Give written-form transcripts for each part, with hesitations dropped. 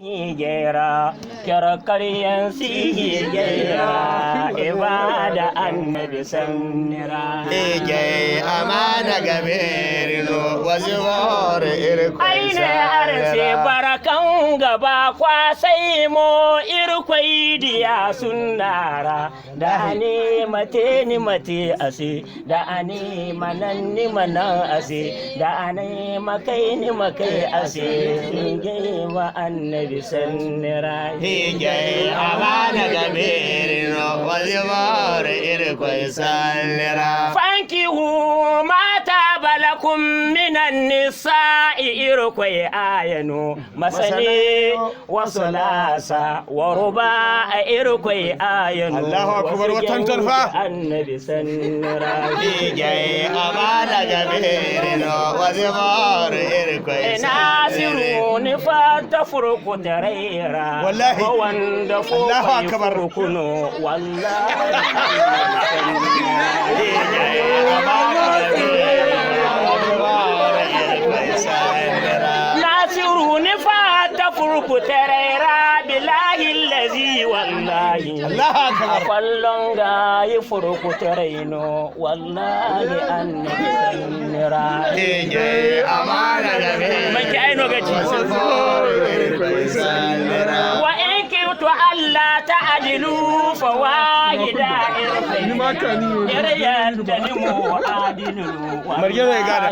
gera kyarkaryen sihi gera ibada annabi sannira ege amana gaberino wazuwar irkwai aine arse barakan gaba kwasai mo irkwai diya sunnara da ne mate ni mate ase da ane manan ni manan ase da ane makai ni makai ase ige wa annabi sannira hige amana gaberino wazuwar irkwai sannira fankihu mata balakum minan nisa'i irkwai ayano masani wasu lasa wa ruba a irkwai ayano Allahu akbar watan tarfa annabi sannira hige amana gaberino wazuwar irkwai nasiru ni fata furku taraira wallahi wanda Allahu akbar kuno wallahi nasiru ni fata furku taraira bilahi lazi wallahi Allahu akbar kwallon ga yi furku taraino wallahi annabi sannira hige amana gaberino maki aino gaci wa in kirtu alla ta'dilu fawahida iryan tanimu adilu margeno ya gada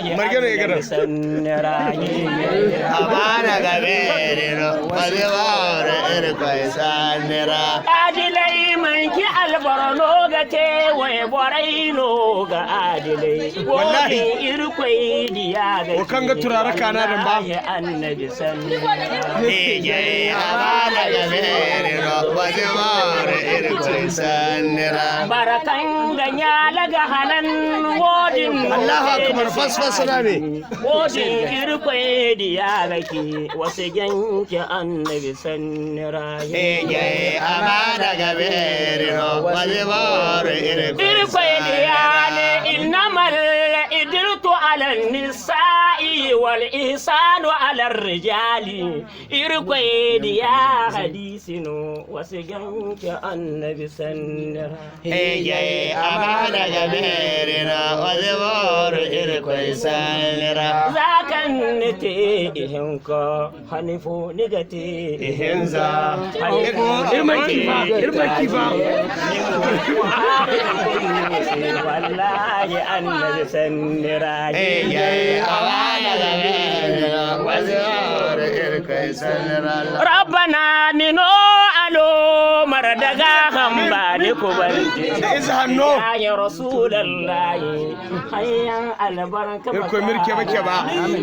amana gaberino wazuwar irkwai sannira adilai manki albarno ga te wai boraino ga adilai wallahi irkwai diya ga kan ga turare kana da ba annabi sannira hige amana gaberino wazuwar irkwai sannira barakan ganya laga hanan wodin Allahu akbar fasfasana ne wodin irkwai diya gaki wasu yanke annabi sannira hige amana gaberino wazuwar irkwai diya ne innamal idirtu ala nisa'i wal ihsanu ala rijali irkwai diya hadisino wasu yanke annabi sannira hige amana gaberino wazuwar irkwai sannira zakan nite ihinka hanifo nigate ihinza irmaki ba wallahi annabi sannira hige amana gaberino wazuwar irkwai sannira rabbana mino alo mardaga hamba ni kubanti izhanno ya rasulullahi hayyan albarka irkwai mirke bake ba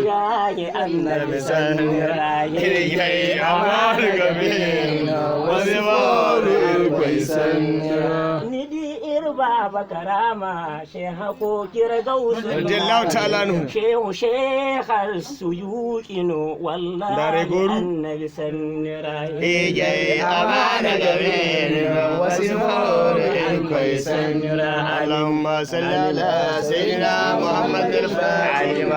ya annabi sannira hige amana gaberino wazuwar irkwai sannira nidi irba bakarama sheha ko kira gausu radiyallahu ta'ala anhu shehu shehal suyuqino wallahi Dare goru. annabi sannira hige amana gaberino wazuwar irkwai sannira Allahumma salli ala sayyidina Muhammad al-Fatih